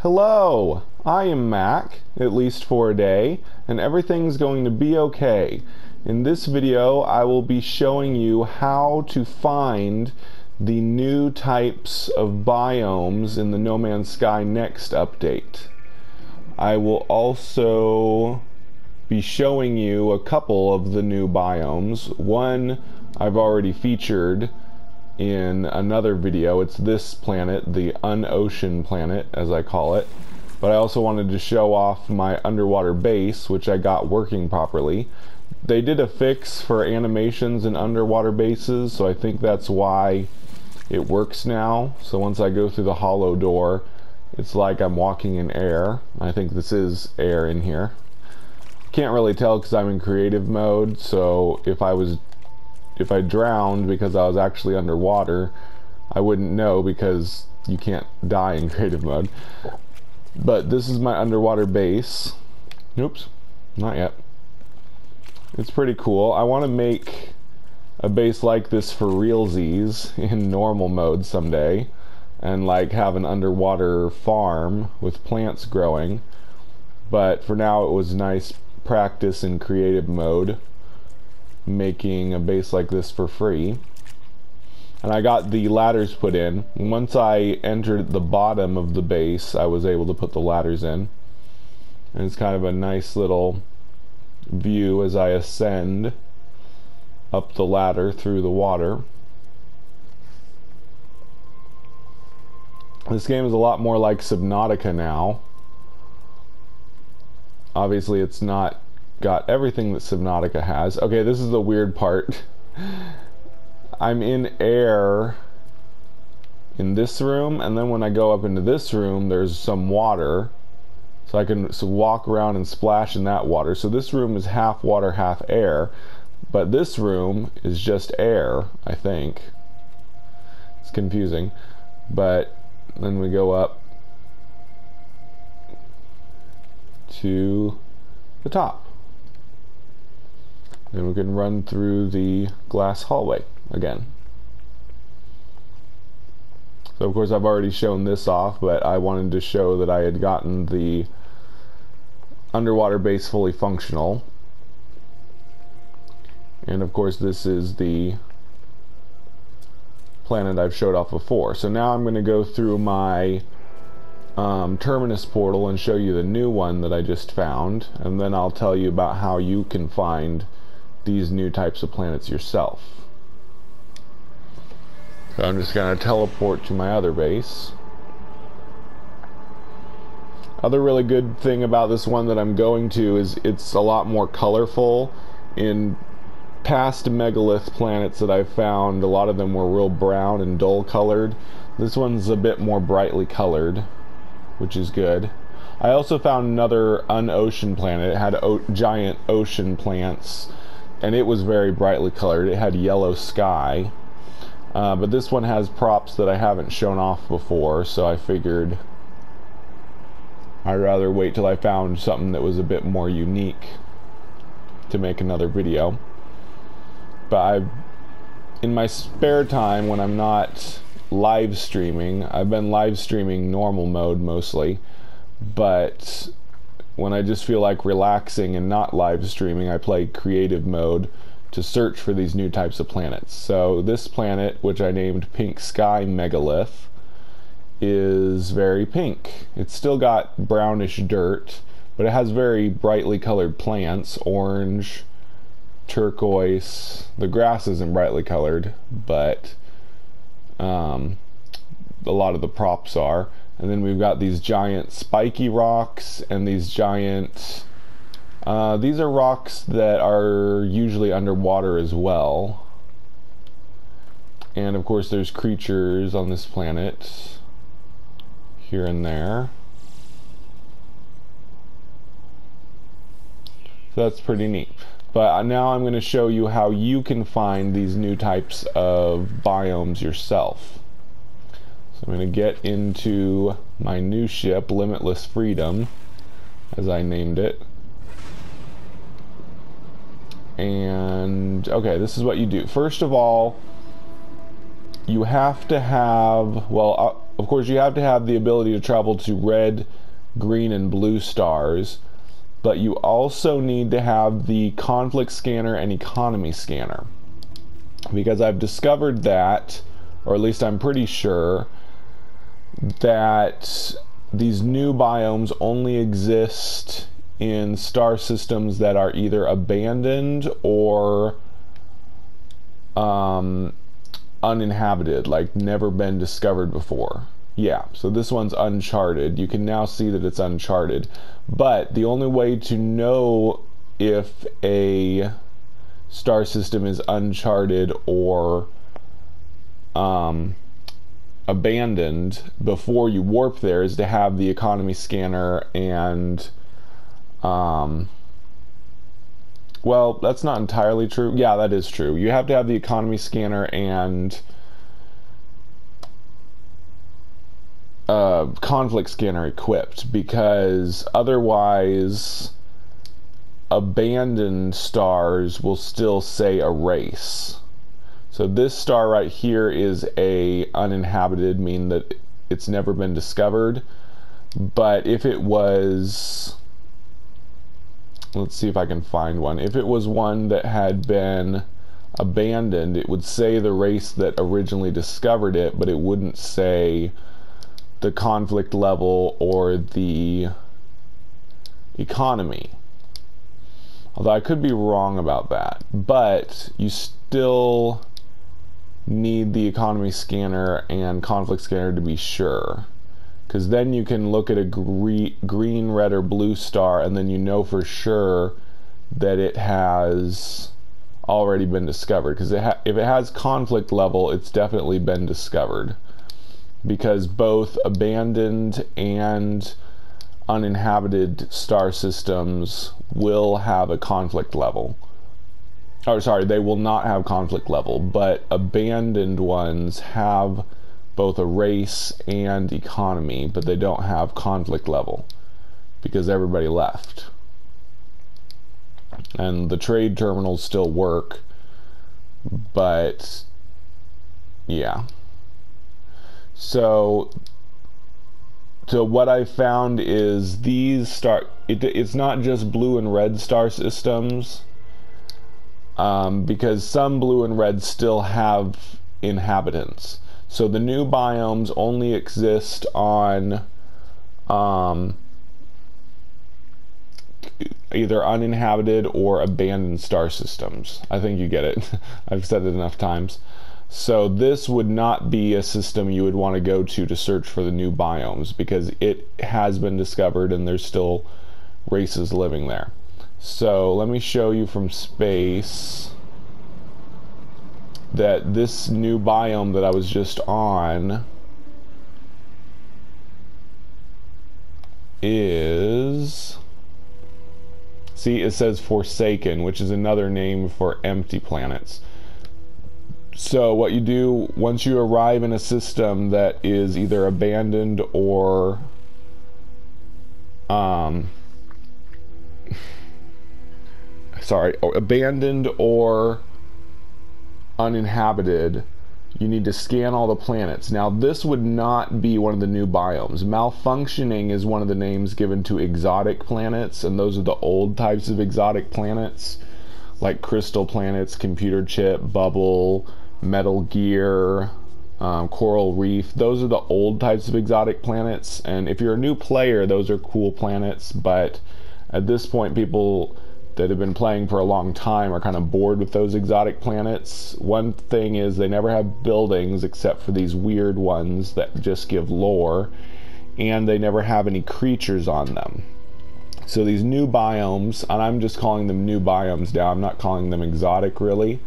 Hello, I am Mac, at least for a day, and everything's going to be okay. In this video, I will be showing you how to find the new types of biomes in the No Man's Sky Next update. I will also be showing you a couple of the new biomes. One I've already featured in another video. It's this planet, the Unocean planet, as I call it. But I also wanted to show off my underwater base, which I got working properly. They did a fix for animations in underwater bases, so I think that's why it works now. So once I go through the hollow door, it's like I'm walking in air. I think this is air in here. Can't really tell because I'm in creative mode, so if I drowned because I was actually underwater, I wouldn't know because you can't die in creative mode. But this is my underwater base. Oops, not yet. It's pretty cool. I want to make a base like this for realsies in normal mode someday, and like have an underwater farm with plants growing. But for now it was nice practice in creative mode, making a base like this for free. And I got the ladders put in. Once I entered the bottom of the base, I was able to put the ladders in. And it's kind of a nice little view as I ascend up the ladder through the water. This game is a lot more like Subnautica now. Obviously it's not got everything that Subnautica has. Okay, this is the weird part. I'm in air in this room, and then when I go up into this room, there's some water. So I can walk around and splash in that water. So this room is half water, half air. But this room is just air, I think. It's confusing. But then we go up to the top. Then we can run through the glass hallway again. So of course I've already shown this off, but I wanted to show that I had gotten the underwater base fully functional. And of course this is the planet I've showed off before. So now I'm going to go through my Terminus portal and show you the new one that I just found, and then I'll tell you about how you can find these new types of planets yourself. So I'm just going to teleport to my other base. Other really good thing about this one that I'm going to is it's a lot more colorful. In past megalith planets that I've found, a lot of them were real brown and dull colored. This one's a bit more brightly colored, which is good. I also found another Unocean planet. It had giant ocean plants, and it was very brightly colored. It had yellow sky. But this one has props that I haven't shown off before, so I figured I'd rather wait till I found something that was a bit more unique to make another video. But in my spare time, when I'm not live streaming, I've been live streaming normal mode mostly, but when I just feel like relaxing and not live streaming, I play creative mode to search for these new types of planets. So this planet, which I named Pink Sky Megalith, is very pink. It's still got brownish dirt, but it has very brightly colored plants, orange, turquoise. The grass isn't brightly colored, but a lot of the props are. And then we've got these giant spiky rocks and these giant these are rocks that are usually underwater as well. And of course there's creatures on this planet here and there. So that's pretty neat. But now I'm going to show you how you can find these new types of biomes yourself. So I'm going to get into my new ship, Limitless Freedom, as I named it. And okay, this is what you do. First of all, you have to have, well, of course, you have to have the ability to travel to red, green, and blue stars, but you also need to have the conflict scanner and economy scanner. Because I've discovered that, or at least I'm pretty sure, that these new biomes only exist in star systems that are either abandoned or uninhabited, like never been discovered before. Yeah, so this one's uncharted. You can now see that it's uncharted. But the only way to know if a star system is uncharted or abandoned before you warp there is to have the economy scanner and well, that's not entirely true. Yeah, that is true. You have to have the economy scanner and conflict scanner equipped, because otherwise abandoned stars will still say erase. So this star right here is a uninhabited, meaning that it's never been discovered. But if it was, let's see if I can find one. If it was one that had been abandoned, it would say the race that originally discovered it, but it wouldn't say the conflict level or the economy. Although I could be wrong about that. But you still need the economy scanner and conflict scanner to be sure. Because then you can look at a green, red, or blue star, and then you know for sure that it has already been discovered. Because if it has conflict level, it's definitely been discovered. Because both abandoned and uninhabited star systems will have a conflict level. Or sorry, they will not have conflict level, but abandoned ones have both a race and economy, but they don't have conflict level because everybody left. And the trade terminals still work, but yeah. So what I found is these it's not just blue and red star systems, because some blue and red still have inhabitants. So the new biomes only exist on either uninhabited or abandoned star systems. I think you get it. I've said it enough times. So this would not be a system you would want to go to search for the new biomes, because it has been discovered and there's still races living there. So let me show you from space that this new biome that I was just on is, see, it says Forsaken, which is another name for empty planets. So what you do once you arrive in a system that is either abandoned or abandoned or uninhabited, you need to scan all the planets. Now this would not be one of the new biomes. Malfunctioning is one of the names given to exotic planets, and those are the old types of exotic planets, like crystal planets, computer chip, bubble, Metal Gear, coral reef. Those are the old types of exotic planets, and if you're a new player, those are cool planets, but at this point people that have been playing for a long time are kind of bored with those exotic planets. One thing is they never have buildings except for these weird ones that just give lore, and they never have any creatures on them. So these new biomes, and I'm just calling them new biomes now, I'm not calling them exotic really,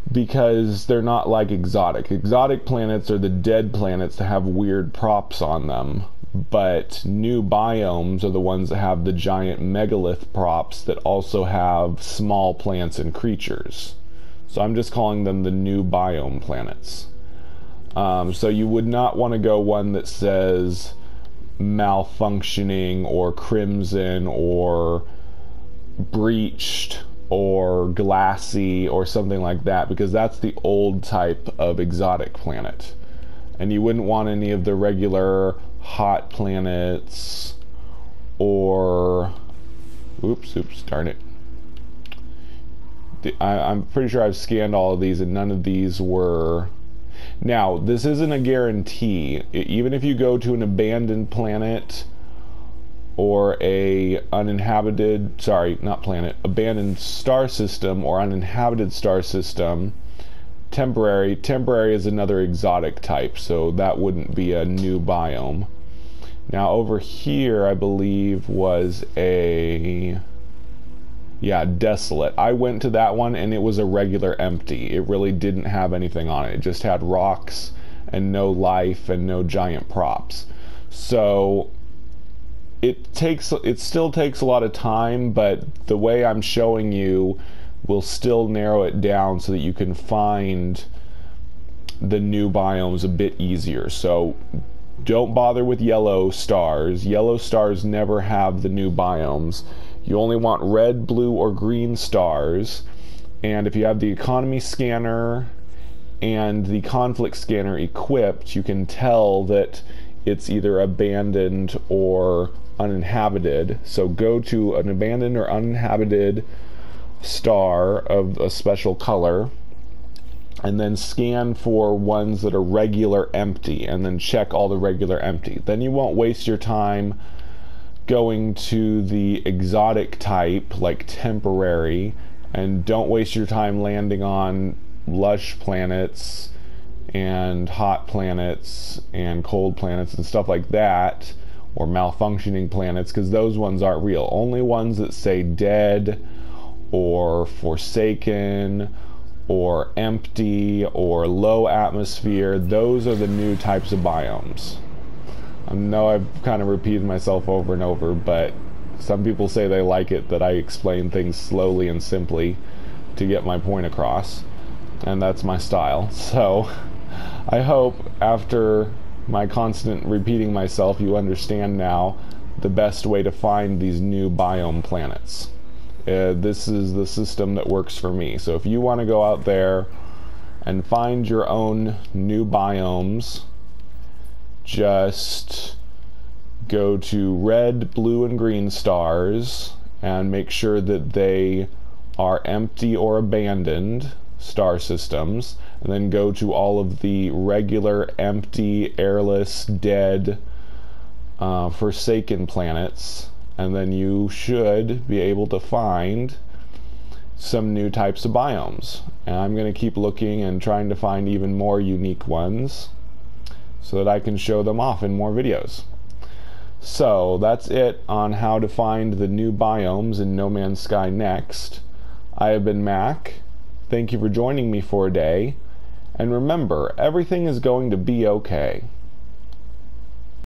because they're not like exotic. Exotic planets are the dead planets that have weird props on them, but new biomes are the ones that have the giant megalith props that also have small plants and creatures. So I'm just calling them the new biome planets. So you would not want to go one that says malfunctioning or crimson or breached or glassy or something like that, because that's the old type of exotic planet. and you wouldn't want any of the regular hot planets or oops, darn it. I'm pretty sure I've scanned all of these and none of these were. Now, this isn't a guarantee. Even if you go to an abandoned planet or a uninhabited, sorry, not planet, abandoned star system or uninhabited star system, temporary is another exotic type, so that wouldn't be a new biome. Now over here, I believe was a, yeah, desolate. I went to that one and it was a regular empty. It really didn't have anything on it. It just had rocks and no life and no giant props. So it still takes a lot of time, but the way I'm showing you will still narrow it down so that you can find the new biomes a bit easier. So don't bother with yellow stars. Yellow stars never have the new biomes. You only want red, blue, or green stars. And if you have the economy scanner and the conflict scanner equipped, you can tell that it's either abandoned or uninhabited. So go to an abandoned or uninhabited star of a special color and then scan for ones that are regular empty and then check all the regular empty. Then you won't waste your time going to the exotic type like temporary, and don't waste your time landing on lush planets and hot planets and cold planets and stuff like that, or malfunctioning planets, because those ones aren't real. Only ones that say dead or forsaken or empty or low atmosphere, those are the new types of biomes. I know I've kind of repeated myself over and over, but some people say they like it that I explain things slowly and simply to get my point across, and that's my style. So I hope after my constant repeating myself, you understand now the best way to find these new biome planets. This is the system that works for me. So if you want to go out there and find your own new biomes, just go to red, blue, and green stars and make sure that they are empty or abandoned star systems, and then go to all of the regular, empty, airless, dead, forsaken planets, and then you should be able to find some new types of biomes. And I'm going to keep looking and trying to find even more unique ones so that I can show them off in more videos. So that's it on how to find the new biomes in No Man's Sky Next. I have been Mac. Thank you for joining me for a day. And remember, everything is going to be okay.